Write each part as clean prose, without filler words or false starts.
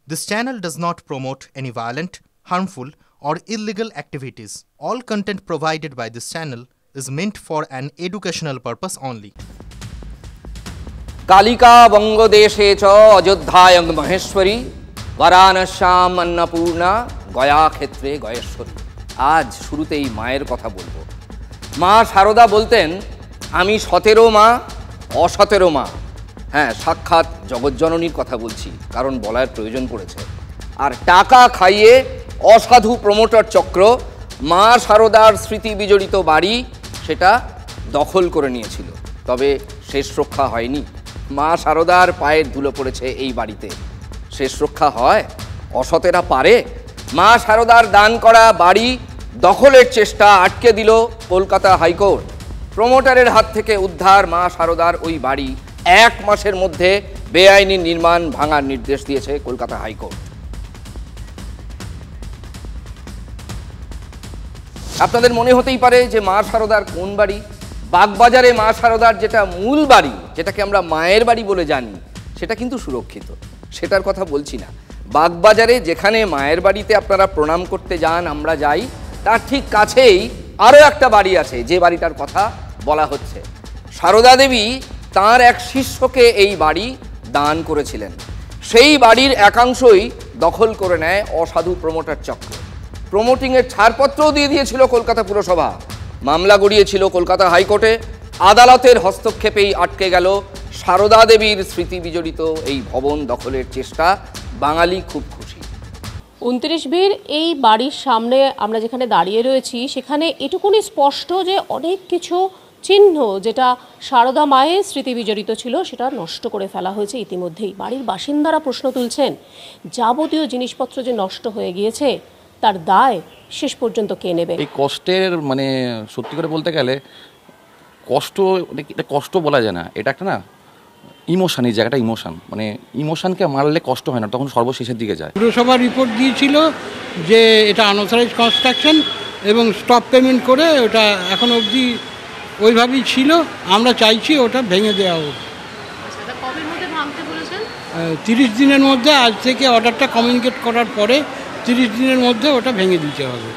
This channel does not promote any violent, harmful, or illegal activities. All content provided by this channel is meant for an educational purpose only. Kalika बंगदेशे च अयोध्यायं महेश्वरी वाराणस्याम अन्नपूर्णा गया क्षेत्रे गयेश्वरी। आज शुरूतेई माয়ের কথা বলবো। মা শারদা বলতেন আমি সতেরো মা অসতেরো মা। হ্যাঁ, সাক্ষাৎ জগজ্জননীর কথা বলছি, কারণ বলার প্রয়োজন পড়েছে। আর টাকা খাইয়ে অসাধু প্রমোটার চক্র মা শারদার স্মৃতি বিজড়িত বাড়ি সেটা দখল করে নিয়েছিল। তবে শেষ রক্ষা হয়নি। মা শারদার পায়ের ধুলো পড়েছে এই বাড়িতে। শেষ রক্ষা হয়? অসতেরা পারে? মা শারদার দান করা বাড়ি দখলের চেষ্টা আটকে দিল কলকাতা হাইকোর্ট। প্রমোটারের হাত থেকে উদ্ধার মা শারদার ওই বাড়ি। 1 মাসের মধ্যে বেআইনি নির্মাণ ভাঙার নির্দেশ দিয়েছে কলকাতা হাইকোর্ট। আপনাদের মনে হতেই পারে যে মা শারদার কোন বাড়ি? বাগবাজারে মা শারদার যেটা মূল বাড়ি, যেটাকে আমরা মায়ের বাড়ি বলে জানি, সেটা কিন্তু সুরক্ষিত। সেটার কথা বলছি না। বাগবাজারে যেখানে মায়ের বাড়িতে আপনারা প্রণাম করতে যান, আমরা যাই, তার ঠিক কাছেই আরও একটা বাড়ি আছে, যে বাড়িটার কথা বলা হচ্ছে। সারদা দেবী তাঁর এক শিষ্যকে এই বাড়ি দান করেছিলেন। সেই বাড়ির একাংশই দখল করে নেয় অসাধু প্রমোটার চক্র। প্রমোটিংয়ের ছাড়পত্রও দিয়ে দিয়েছিল কলকাতা পুরসভা। মামলা গড়িয়েছিল কলকাতা হাইকোর্টে। আদালতের হস্তক্ষেপেই আটকে গেল সারদা দেবীর স্মৃতি বিজড়িত এই ভবন দখলের চেষ্টা। বাঙালি খুব খুশি। 29 এই বাড়ির সামনে আমরা যেখানে দাঁড়িয়ে রয়েছি, সেখানে এটুকুনি স্পষ্ট যে অনেক কিছু চিহ্ন যেটা সারদা মায়ের স্মৃতি বিজড়িত ছিল সেটা নষ্ট করে ফেলা হয়েছে ইতিমধ্যেই। বাড়ির বাসিন্দারা প্রশ্ন তুলছেন, যাবতীয় জিনিসপত্র যে নষ্ট হয়ে গিয়েছে তার দায় শেষ পর্যন্ত কে নেবে? এই কষ্টের মানে সত্যি করে বলতে গেলে এটা কষ্ট বলা যায় না, এটা একটা না ইমোশন। এই জায়গাটা ইমোশন, মানে ইমোশনকে মারলে কষ্ট হয় না, তখন সর্বশেষের দিকে যায়। পুরসভা রিপোর্ট দিয়েছিল যে এটা আনঅথরাইজড কনস্ট্রাকশন এবং স্টপ পেমেন্ট করে ওটা এখন অবধি ওইভাবেই ছিল। আমরা চাইছি ওটা ভেঙে দেওয়া হোক। 30 দিনের মধ্যে, আজ থেকে অর্ডারটা কমিউনিকেট করার পরে 30 দিনের মধ্যে ওটা ভেঙে দিতে হবে।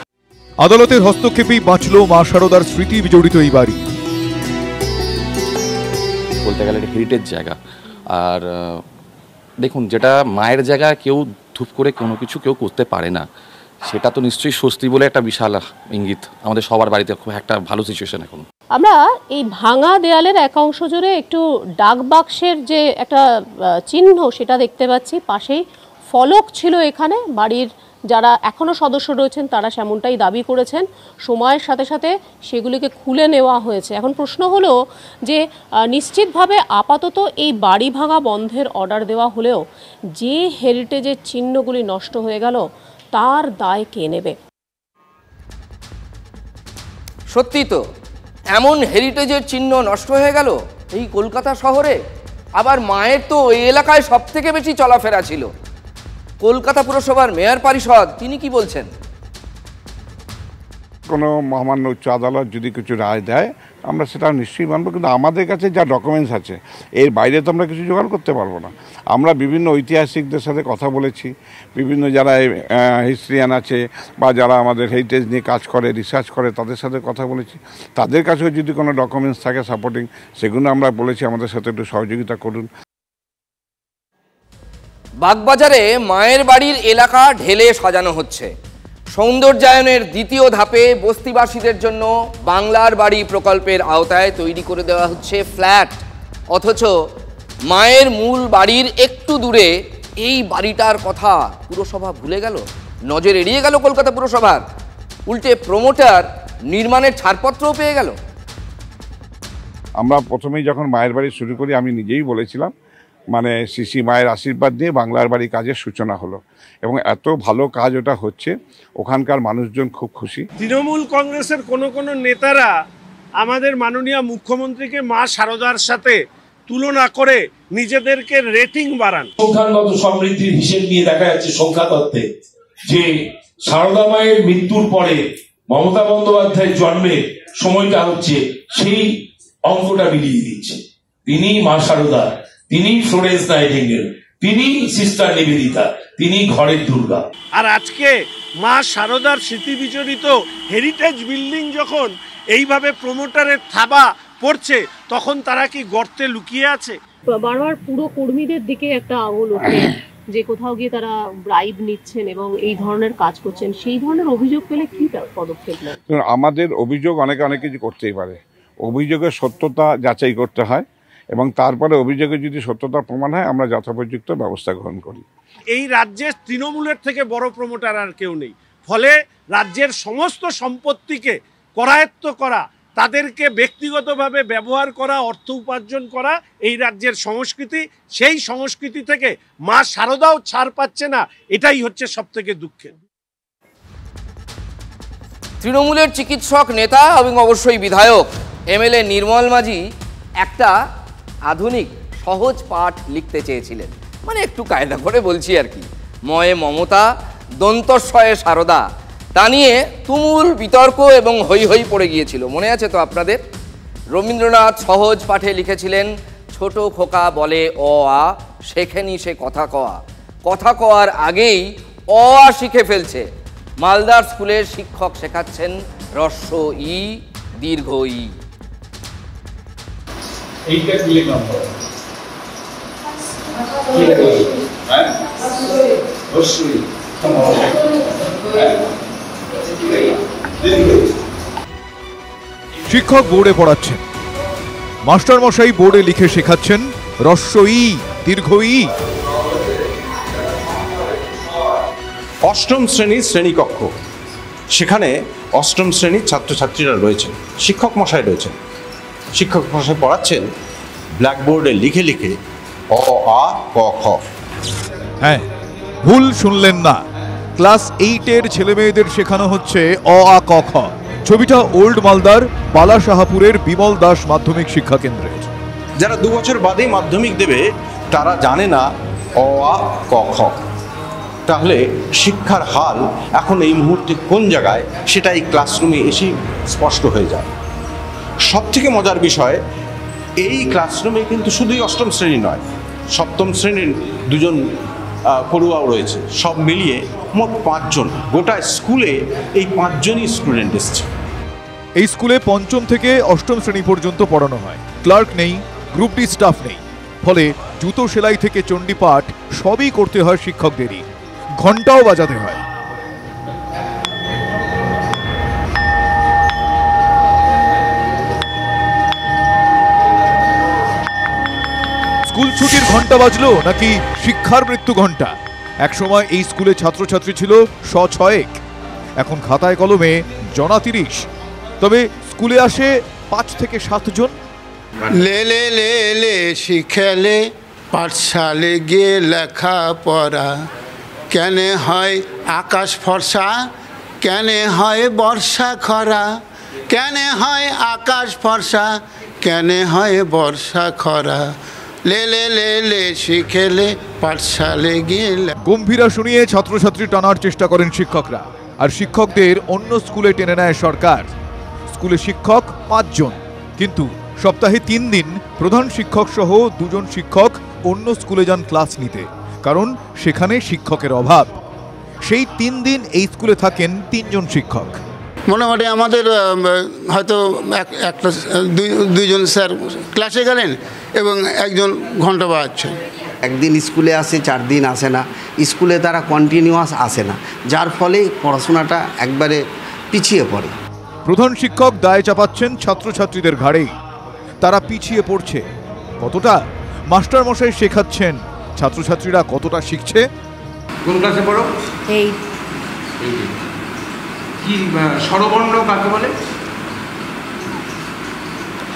আদালতের হস্তক্ষেপেই বাঁচল মা শারদার স্মৃতি বিজড়িত এই বাড়ি। বলতে গেলে এটা হেরিটেজ জায়গা। আর দেখুন, যেটা মায়ের জায়গা কেউ ধূপ করে কোনো কিছু কেউ করতে পারে না, সেটা তো নিশ্চয়ই স্বস্তি বলে একটা বিশাল ইঙ্গিত। আমাদের সবার বাড়িতে খুব একটা ভালো সিচুয়েশন এখন। আমরা এই ভাঙা দেয়ালের এক অংশ জুড়ে একটু ডাক বাক্সের যে একটা চিহ্ন সেটা দেখতে পাচ্ছি। পাশেই ফলক ছিল এখানে। বাড়ির যারা এখনও সদস্য রয়েছেন তারা সেমনটাই দাবি করেছেন। সময়ের সাথে সাথে সেগুলিকে খুলে নেওয়া হয়েছে। এখন প্রশ্ন হলো যে নিশ্চিতভাবে আপাতত এই বাড়ি ভাঙা বন্ধের অর্ডার দেওয়া হলেও যে হেরিটেজের চিহ্নগুলি নষ্ট হয়ে গেল তার দায় কে নেবে? সত্যি তো, এমন হেরিটেজের চিহ্ন নষ্ট হয়ে গেল এই কলকাতা শহরে। আবার মায়ের তো ওই এলাকায় সব থেকে বেশি চলাফেরা ছিল। কলকাতা পুরসভার মেয়র পরিষদ তিনি কি বলছেন? কোনো মহামান্য উচ্চ আদালত যদি কিছু রায় দেয় আমরা সেটা নিশ্চয়ই মানব, কিন্তু আমাদের কাছে যা ডকুমেন্টস আছে এর বাইরে তো আমরা কিছু জোগাড় করতে পারবো না। আমরা বিভিন্ন ঐতিহাসিকদের সাথে কথা বলেছি, বিভিন্ন যারা হিস্ট্রিয়ান আছে বা যারা আমাদের হেরিটেজ নিয়ে কাজ করে, রিসার্চ করে, তাদের সাথে কথা বলেছি। তাদের কাছেও যদি কোনো ডকুমেন্টস থাকে সাপোর্টিং, সেগুলো আমরা বলেছি আমাদের সাথে একটু সহযোগিতা করুন। বাগবাজারে মায়ের বাড়ির এলাকা ঢেলে সাজানো হচ্ছে। সৌন্দর্যায়নের দ্বিতীয় ধাপে বস্তিবাসীদের জন্য বাংলার বাড়ি প্রকল্পের আওতায় তৈরি করে দেওয়া হচ্ছে ফ্ল্যাট। অথচ মায়ের মূল বাড়ির একটু দূরে এই বাড়িটার কথা পুরসভা ভুলে গেল, নজর এড়িয়ে গেল কলকাতা পুরসভার। উল্টে প্রমোটার নির্মাণের ছাড়পত্রও পেয়ে গেল। আমরা প্রথমেই যখন মায়ের বাড়ি শুরু করি আমি নিজেই বলেছিলাম, মানে শ্রী মায়ের আশীর্বাদ নিয়ে বাংলার বাড়ি কাজের সূচনা হলো এবং এত ভালো কাজ ওটা হচ্ছে, ওখানকার মানুষজন খুব খুশি। তৃণমূল কংগ্রেসের কোনো নেতারা আমাদের মাননীয় মুখ্যমন্ত্রীকে মা শারদার সাথে তুলনা করে নিজেদেরকে রেটিং বাড়ান। সংখ্যাগত সমৃদ্ধির হিসেব নিয়ে দেখা যাচ্ছে সংখ্যা তত্ত্বে যে সারদা মায়ের মৃত্যুর পরে মমতা বন্দ্যোপাধ্যায়ের জন্মের সময়টা হচ্ছে সেই অঙ্কটা মিলিয়ে দিচ্ছে। তিনি মা শারদা, তিনি ফ্লোরেন্স নাইটিঙ্গেল, তিনি সিস্টার নিবেদিতা, তিনি ঘরের দুর্গা। আর আজকে মা শারদার স্মৃতি বিজড়িত হেরিটেজ বিল্ডিং যখন এইভাবে প্রমোটারের থাবা পড়ছে, তখন তারা কি গর্তে লুকিয়ে আছে? বারবার পুরো কর্মীদের দিকে একটা আঙুল ওঠে যে কোথাও গিয়ে তারা ব্রাইব নিচ্ছেন এবং এই ধরনের কাজ করছেন। সেই ধরনের অভিযোগ পেলে কি পদক্ষেপ নেন? আমাদের অভিযোগ অনেক কিছু করতেই পারে। অভিযোগের সত্যতা যাচাই করতে হয় এবং তারপরে অভিযোগের যদি সত্যতা প্রমাণ হয় আমরা যথোপযুক্ত ব্যবস্থা গ্রহণ করি। এই রাজ্যে তৃণমূলের থেকে বড় প্রমোটার আর কেউ নেই, ফলে রাজ্যের সমস্ত সম্পত্তিকে করায়ত্ত করা, তাদেরকে ব্যক্তিগতভাবে ব্যবহার করা, অর্থ উপার্জন করা এই রাজ্যের সংস্কৃতি। সেই সংস্কৃতি থেকে মা শারদাও ছাড় পাচ্ছে না, এটাই হচ্ছে সবথেকে দুঃখের। তৃণমূলের চিকিৎসক নেতা এবং অবশ্যই বিধায়ক এমএলএ নির্মল মাঝি একটা আধুনিক সহজ পাঠ লিখতে চেয়েছিলেন, মানে একটু কায়দা করে বলছি আর কি। ময়ে মমতা, দন্তস্বয়ে শারদা, তা নিয়ে তুমুল বিতর্ক এবং হৈ হৈ পড়ে গিয়েছিল, মনে আছে তো আপনাদের? রবীন্দ্রনাথ সহজ পাঠে লিখেছিলেন, ছোট খোকা বলে অ আ, শেখেনি সে কথা কওয়া, কথা কওয়ার আগেই অ আ শিখে ফেলছে। মালদার স্কুলের শিক্ষক শেখাচ্ছেন হ্রস্ব ই, দীর্ঘ ই। এইটা কি লিখলাম? শিক্ষক বোর্ডে পড়াচ্ছেন, মাস্টার মশাই বোর্ডে লিখে শেখাচ্ছেন হ্রস্ব ই, দীর্ঘ ই। অষ্টম শ্রেণীর শ্রেণীকক্ষ, সেখানে অষ্টম শ্রেণীর ছাত্রছাত্রীরা রয়েছেন, শিক্ষক মশাই রয়েছেন। শিক্ষক মশাই পড়াচ্ছেন ব্ল্যাকবোর্ডে লিখে লিখে অ আ ক খ। হ্যাঁ, ভুল শুনলেন না, ক্লাস 8-এর ছেলেমেয়েদের শেখানো হচ্ছে অ আ ক খ। ছবিটা ওল্ড মালদার বালাসাহাপুরের বিমল দাস মাধ্যমিক শিক্ষা কেন্দ্রের। যারা 2 বছর বাদেই মাধ্যমিক দেবে তারা জানে না অ আ ক খ। তাহলে শিক্ষার হাল এখন এই মুহূর্তে কোন জায়গায়, সেটা এই ক্লাসরুমে এসে স্পষ্ট হয়ে যায়। সবথেকে মজার বিষয়, এই ক্লাসরুমে কিন্তু শুধুই অষ্টম শ্রেণী নয়, সপ্তম শ্রেণীর 2 জন পড়ুয়াও রয়েছে। সব মিলিয়ে মোট 5 জন। গোটা স্কুলে এই 5 জনই স্টুডেন্ট এসছে। এই স্কুলে 5ম থেকে 8ম শ্রেণী পর্যন্ত পড়ানো হয়। ক্লার্ক নেই, গ্রুপ ডি স্টাফ নেই, ফলে জুতো সেলাই থেকে চণ্ডীপাঠ সবই করতে হয় শিক্ষকদেরই, ঘন্টাও বাজাতে হয়। স্কুল ছুটির ঘন্টা বাজলো নাকি শিক্ষার মৃত্যু ঘন্টা? একসময় এই স্কুলে ছাত্রছাত্রী ছিল 100-6, এখন খাতায় কলমে জনা 30। তবে স্কুলে আসে 5 থেকে 7 জন। লে লে লে লে শিখেলে পাঠশালে গিয়ে লেখাপড়া, কেন হয় আকাশ ফর্সা, কেন হয় বর্ষা খরা, কেন হয় আকাশ ফর্সা, কেন হয় বর্ষা খরা, লে লে লে লে শিখেলে পাঠশালে গিয়ে। গম্ভীরা শুনিয়ে ছাত্রছাত্রী টানার চেষ্টা করেন শিক্ষকরা, আর শিক্ষকদের অন্য স্কুলে টেনে নেয় সরকার। স্কুলে শিক্ষক 5 জন, কিন্তু সপ্তাহে 3 দিন প্রধান শিক্ষক সহ 2 জন শিক্ষক অন্য স্কুলে যান ক্লাস নিতে, কারণ সেখানে শিক্ষকের অভাব। সেই 3 দিন এই স্কুলে থাকেন 3 জন শিক্ষক। মোটামুটি আমাদের হয়তো একটা 2 জন স্যার ক্লাসে গেলেন এবং 1 জন ঘন্টা বাজাচ্ছেন। একদিন স্কুলে আসে, 4 দিন আসে না। স্কুলে তারা কন্টিনিউয়াস আসে না, যার ফলে পড়াশোনাটা একবারে পিছিয়ে পড়ে। প্রধান শিক্ষক দায় চাপাচ্ছেন ছাত্রছাত্রীদের ঘাড়েই। তারা পিছিয়ে পড়ছে কতটা? মাস্টার মশাই শেখাচ্ছেন, ছাত্রছাত্রীরা কতটা শিখছে? কোন ক্লাসে পড়ো? 8। কি স্বরবর্ণ কাকে বলে?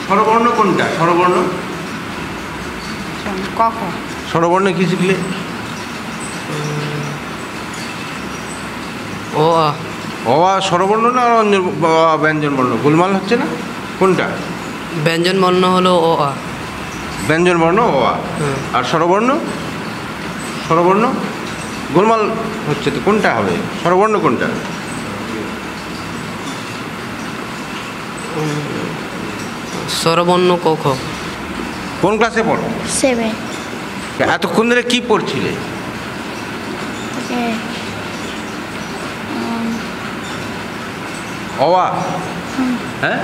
স্বরবর্ণ কোনটা? স্বরবর্ণ ক খ। স্বরবর্ণ কি শিখলে? ও আ। ও আ স্বরবর্ণ না ব্যঞ্জন বর্ণ? গোলমাল হচ্ছে না? কোনটা? ব্যঞ্জন বর্ণ হলো ও আ। ব্যঞ্জন বর্ণ ও আ। আর স্বরবর্ণ? স্বরবর্ণ গোলমাল হচ্ছে তো, কোনটা হবে? স্বরবর্ণ কোনটা? স্বরবর্ণ ক খ। কোন ক্লাসে পড়ো? 7। এতক্ষণ ধরে কি পড়ছিলে? অ আ, হ্যাঁ,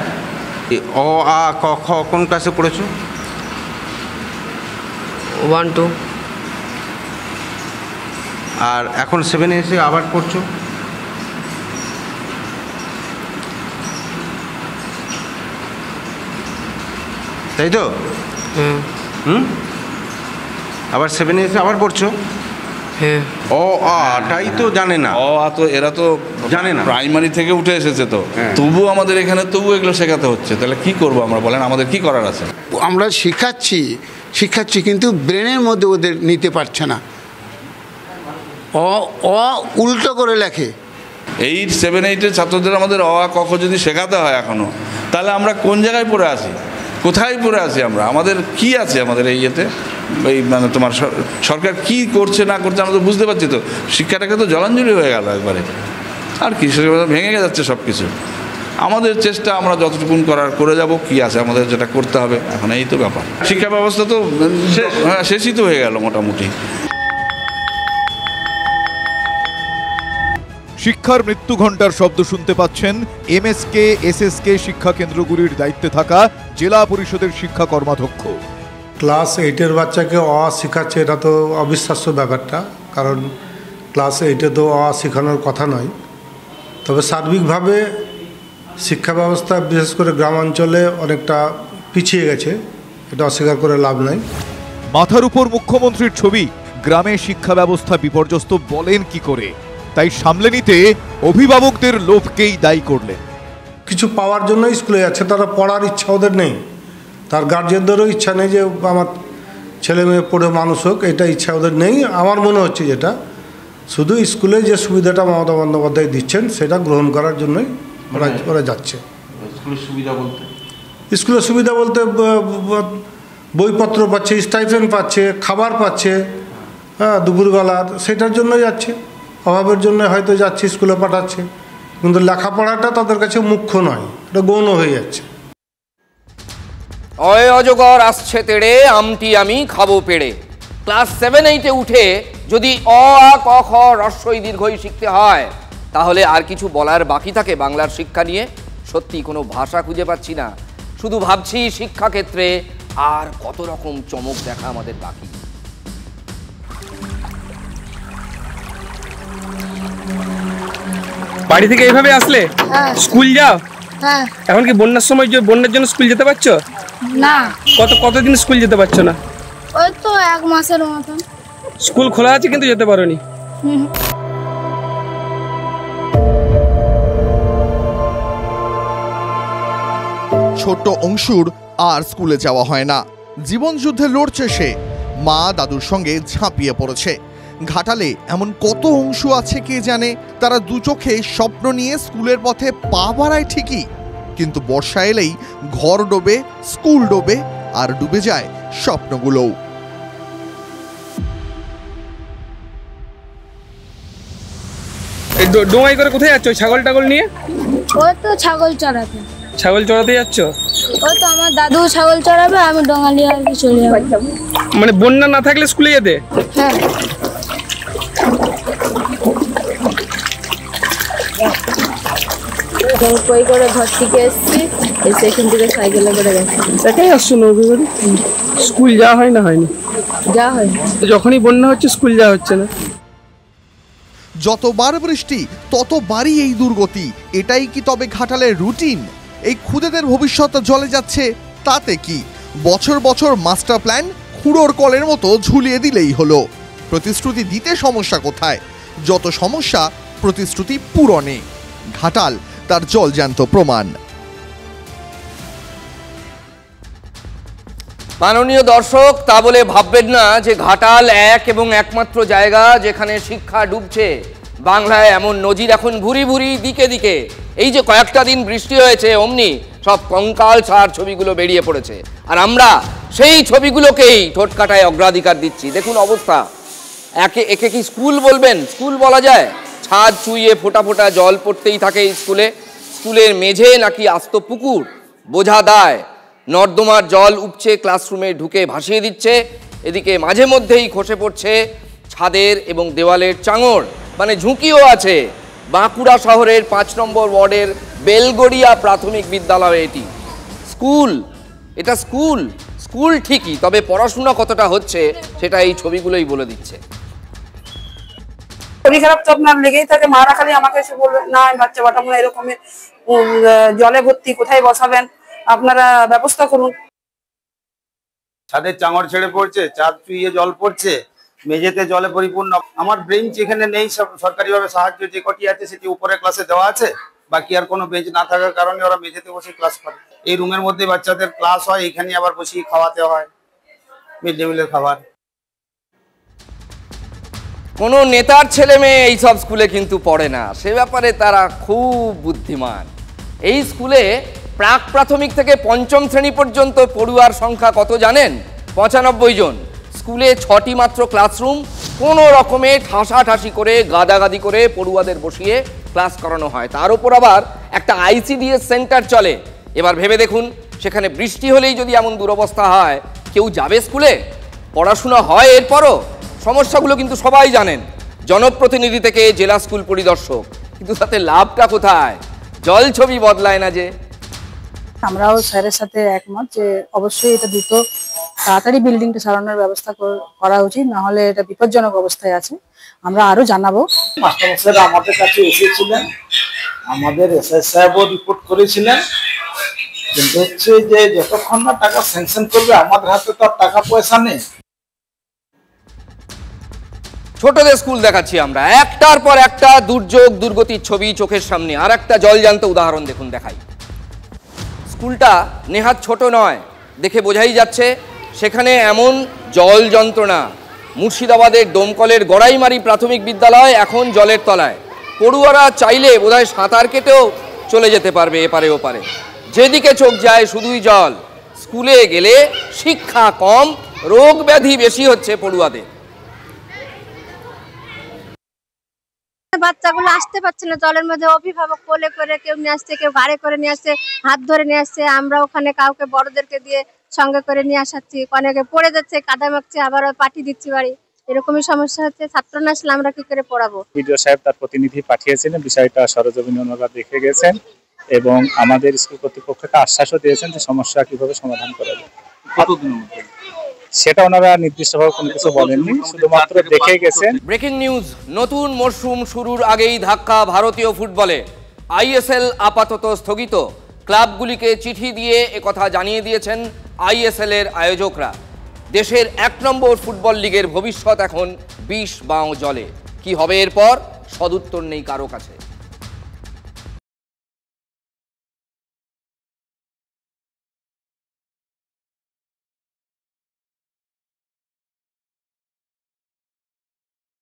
অ আ ক খ কোন ক্লাসে পড়েছো? 1 2। আর এখন 7 এসে আবার পড়ছো? তাই তো? আবার 7 এসে আবার পড়ছো? হ্যাঁ। অ আটাই তো জানে না। অ আ তো এরা তো জানে না, প্রাইমারি থেকে উঠে এসেছে তো, তবু আমাদের এখানে তবু এগুলো শেখাতে হচ্ছে। তাহলে কি করব আমরা, বলেন আমাদের কি করার আছে? আমরা শিখাচ্ছি কিন্তু ব্রেনের মধ্যে ওদের নিতে পারছে না। অ উল্টো করে লেখে। 8, 7, 8-এর ছাত্রদের আমাদের অ আ ক খ যদি শেখাতে হয় এখনো, তাহলে আমরা কোন জায়গায় পড়ে আছি, কোথায় পড়ে আছি আমরা? আমাদের কি আছে আমাদের এই ইয়েতে? এই মানে তোমার সরকার কি করছে না করছে আমরা তো বুঝতে পারছি তো। শিক্ষাটাকে তো জলাঞ্জলি হয়ে গেল একবারে, আর কি ভেঙে যাচ্ছে সব কিছু। আমাদের চেষ্টা আমরা যতটুকুন করার করে যাব, কি আছে আমাদের যেটা করতে হবে এখন, এই তো ব্যাপার। শিক্ষা ব্যবস্থা তো হ্যাঁ শেষই তো হয়ে গেল মোটামুটি। শিক্ষার মৃত্যু ঘণ্টার শব্দ শুনতে পাচ্ছেন এমএসকে এসএসকে শিক্ষা কেন্দ্রগুলির দায়িত্বে থাকা জেলা পরিষদের শিক্ষা কর্মাধ্যক্ষ। ক্লাস 8-এর বাচ্চাকে অ শেখাচ্ছে, এটা তো অবিশ্বাস্য ব্যাপারটা, কারণ ক্লাস 8-এ তো অ শেখানোর কথা নয়। তবে সার্বিকভাবে শিক্ষা ব্যবস্থা বিশেষ করে গ্রামাঞ্চলে অনেকটা পিছিয়ে গেছে, এটা অস্বীকার করে লাভ নাই। মাথার উপর মুখ্যমন্ত্রীর ছবি, গ্রামে শিক্ষা ব্যবস্থা বিপর্যস্ত বলেন কি করে? তাই সামলে নিতে অভিভাবকদের লোভকেই দায়ী করলেন। কিছু পাওয়ার জন্য স্কুলে যাচ্ছে, তারা পড়ার ইচ্ছা ওদের নেই, তার গার্জেনদেরও ইচ্ছা নেই যে আমার ছেলে মেয়ে পড়ে মানুষ হোক, এটা ইচ্ছা ওদের নেই আমার মনে হচ্ছে। যেটা শুধু স্কুলে যে সুবিধাটা মমতা বন্দ্যোপাধ্যায় দিচ্ছেন সেটা গ্রহণ করার জন্যই ওরা যাচ্ছে। স্কুলের সুবিধা বলতে বইপত্র পাচ্ছে, স্টাইপেন্ড পাচ্ছে, খাবার পাচ্ছে, হ্যাঁ, দুপুরবেলার, সেটার জন্য যাচ্ছে। অভাবের জন্য হয়তো যাচ্ছে, স্কুলে পাঠাচ্ছে, কিন্তু লেখাপড়াটা তাদের কাছে মুখ্য নয়, এটা গৌণ হয়ে যাচ্ছে। অয় অজগর আসছে তেড়ে, আমটি আমি খাবো পেড়ে। ক্লাস 7-8-এ উঠে যদি অ আ ক খ রস্বই দীর্ঘই শিখতে হয়, তাহলে আর কিছু বলার বাকি থাকে বাংলার শিক্ষা নিয়ে? সত্যি কোনো ভাষা খুঁজে পাচ্ছি না, শুধু ভাবছি শিক্ষাক্ষেত্রে আর কত রকম চমক দেখা আমাদের বাকি। বাড়ি থেকে এইভাবে আসলে স্কুল যাও? হ্যাঁ। এখন কি বন্যার সময় বন্যার জন্য স্কুল যেতে পারছো না? কতদিন স্কুল যেতে পারছো না? ওই তো 1 মাসের মতন। স্কুল খোলা আছে কিন্তু যেতে পারোনি। ছোট্ট অংশুর আর স্কুলে যাওয়া হয় না। জীবন যুদ্ধে লড়ছে সে, মা দাদুর সঙ্গে ঝাঁপিয়ে পড়েছে। ঘাটালে এমন কত অংশু আছে কে জানে, তারা দু চোখে স্বপ্ন নিয়ে স্কুলের পথে পা বাড়ায় ঠিকই, কিন্তু বর্ষা এলেই ঘর ডোবে, স্কুল ডোবে, আর ডুবে যায় স্বপ্নগুলোও। ডোঙাই করে কোথায় যাচ্ছ ছাগল টাগল নিয়ে? ওই তো ছাগল চড়াতে। ছাগল চড়াতে যাচ্ছ? ওই তো আমার দাদু ছাগল চড়াবে, আমি ডোঙা নিয়ে আর কি চলে যাব। মানে বন্যা না থাকলে স্কুলে যেতে? হ্যাঁ। কই করে ঘর থেকে এসেছি, এসে এখান থেকে সাইকেলে করে গেছি। একাই আসছো নবী বাড়ি? স্কুল যাওয়া হয় না? হয়নি, যাওয়া হয়। যখনই বন্যা হচ্ছে স্কুল যাওয়া হচ্ছে না। যতবার বৃষ্টি ততবারই এই দুর্গতি। এটাই কি তবে ঘাটালের রুটিন? এই খুদেদের ভবিষ্যৎ জলে যাচ্ছে, তাতে কি? বছর বছর মাস্টার প্ল্যান খুঁড়োর কলের মতো ঝুলিয়ে দিলেই হলো। প্রতিশ্রুতি দিতে সমস্যা কোথায়? যত সমস্যা প্রতিশ্রুতি পূরণে। ঘাটাল তার জলজ্যান্ত প্রমাণ। মাননীয় দর্শক, তা বলে ভাববেন না যে ঘাটাল এক এবং একমাত্র জায়গা যেখানে শিক্ষা ডুবছে। বাংলায় এমন নজির এখন ভুরি ভুরি দিকে দিকে। এই যে কয়েকটা দিন বৃষ্টি হয়েছে, অমনি সব কঙ্কাল ছাড় ছবিগুলো বেরিয়ে পড়েছে, আর আমরা সেই ছবিগুলোকেই ঠোঁটকাটায় অগ্রাধিকার দিচ্ছি। দেখুন অবস্থা, একে কি স্কুল বলবেন? স্কুল বলা যায়? ছাদ চুইয়ে ফোঁটা ফোঁটা জল পড়তেই থাকে স্কুলে। স্কুলের মেঝে নাকি আস্ত পুকুর বোঝা দায়। নর্দমার জল উপচে ক্লাসরুমে ঢুকে ভাসিয়ে দিচ্ছে। এদিকে মাঝে মধ্যেই খসে পড়ছে ছাদের এবং দেওয়ালের চাঙড়, মানে ঝুঁকিও আছে। বাঁকুড়া শহরের 5 নম্বর ওয়ার্ডের বেলগড়িয়া প্রাথমিক বিদ্যালয় এটি। স্কুল, এটা স্কুল, স্কুল ঠিকই, তবে পড়াশোনা কতটা হচ্ছে সেটা এই ছবিগুলোই বলে দিচ্ছে। শরীর খারাপ তো আপনার লেগেই থাকে, মারা খালি আমাকে এসে বলবে না বাচ্চা পাঠাবো না, এরকমের জলে ভর্তি, কোথায় বসাবেন আপনারা ব্যবস্থা করুন। ছাদের চাঙড় ছেড়ে পড়ছে, চাঁদ চুইয়ে জল পড়ছে, মেঝেতে জলে পরিপূর্ণ। আমার বেঞ্চ এখানে নেই, সরকারিভাবে সাহায্য যে কটি আছে সেটি উপরে ক্লাসে দেওয়া আছে, বাকি আর কোনো বেঞ্চ না থাকার কারণে ওরা মেঝেতে বসে ক্লাস করে। এই রুমের মধ্যে বাচ্চাদের ক্লাস হয়, এখানে আবার বসিয়ে খাওয়াতে হয় মিড ডে মিলের খাবার। কোনো নেতার ছেলে মেয়ে এইসব স্কুলে কিন্তু পড়ে না, সে ব্যাপারে তারা খুব বুদ্ধিমান। এই স্কুলে প্রাক প্রাথমিক থেকে 5ম শ্রেণী পর্যন্ত পড়ুয়ার সংখ্যা কত জানেন? 95 জন। স্কুলে 6টি মাত্র ক্লাসরুম, কোনো রকমে ঠাসাঠাসি করে গাদাগাদি করে পড়ুয়াদের বসিয়ে ক্লাস করানো হয়। তার উপর আবার একটা ICDS সেন্টার চলে। এবার ভেবে দেখুন, সেখানে বৃষ্টি হলেই যদি এমন দুরবস্থা হয়, কেউ যাবে স্কুলে? পড়াশোনা হয় এরপরও? সমস্যাগুলো কিন্তু সবাই জানেন, জনপ্রতিনিধি থেকে জেলা স্কুল পরিদর্শক, কিন্তু তাতে লাভটা কোথায়? জল ছবি বদলায় না যে। আমরাও স্যারের সাথে একমত যে অবশ্যই এটা দ্রুত তাড়াতাড়ি বিল্ডিংটা সারানোর ব্যবস্থা করা উচিত, না হলে এটা বিপজ্জনক অবস্থায় আছে। আমরা আরো জানাবো। মাস্টারমশাইরা আমাদের কাছে এসেছিলেন, আমাদের এসআই সাহেবও রিপোর্ট করেছিলেন, কিন্তু হচ্ছে যে যতক্ষণ না টাকা স্যাংশন করবে আমাদের হাতে তো আর টাকা পয়সা নেই। ছোটদের স্কুল দেখাচ্ছি আমরা, একটার পর একটা দুর্যোগ দুর্গতির ছবি চোখের সামনে। আর একটা জলজান্ত উদাহরণ দেখুন, দেখাই। স্কুলটা নেহাত ছোট নয়, দেখে বোঝাই যাচ্ছে সেখানে এমন জল যন্ত্রণা। মুর্শিদাবাদের ডোমকলের গড়াইমারি প্রাথমিক বিদ্যালয় এখন জলের তলায়। পড়ুয়ারা চাইলে বোধহয় সাঁতার কেটেও চলে যেতে পারবে এপারে ওপারে, যেদিকে চোখ যায় শুধুই জল। স্কুলে গেলে শিক্ষা কম, রোগ ব্যাধি বেশি হচ্ছে পড়ুয়াদের। বাচ্চাগুলো আসতে পারছে না জলের মধ্যে, অভিভাবক কোলে করে কেউ নিয়ে আসছে, কেউ ঘাড়ে করে নিয়ে আসছে, হাত ধরে নিয়ে আসছে। আমরা ওখানে কাউকে বড়দেরকে দিয়ে সঙ্গে করে নিয়ে আসাচ্ছি, অনেকে পড়ে যাচ্ছে, কাদা মাখছে, আবার পাঠিয়ে দিচ্ছি বাড়ি। এরকমই সমস্যা হচ্ছে। ছাত্র না আসলে আমরা কি করে পড়াবো? বিডিও সাহেব তার প্রতিনিধি পাঠিয়েছিলেন, বিষয়টা সরজমিনে ওনারা দেখে গেছেন এবং আমাদের স্কুল কর্তৃপক্ষকে আশ্বাসও দিয়েছেন যে সমস্যা কিভাবে সমাধান করা যায়। কতদিনের মধ্যে সেটা ওনারা নির্দিষ্টভাবে কোনো কিছু বলেননি, শুধুমাত্র দেখে গেছেন। ব্রেকিং নিউজ, নতুন মরশুম শুরুর আগেই ধাক্কা ভারতীয় ফুটবলে। ISL আপাতত স্থগিত। ক্লাবগুলিকে চিঠি দিয়ে একথা জানিয়ে দিয়েছেন ISL এর আয়োজকরা। দেশের 1 নম্বর ফুটবল লিগের ভবিষ্যৎ এখন 20 বাঁও জলে। কি হবে এরপর? সদুত্তর নেই কারো কাছে।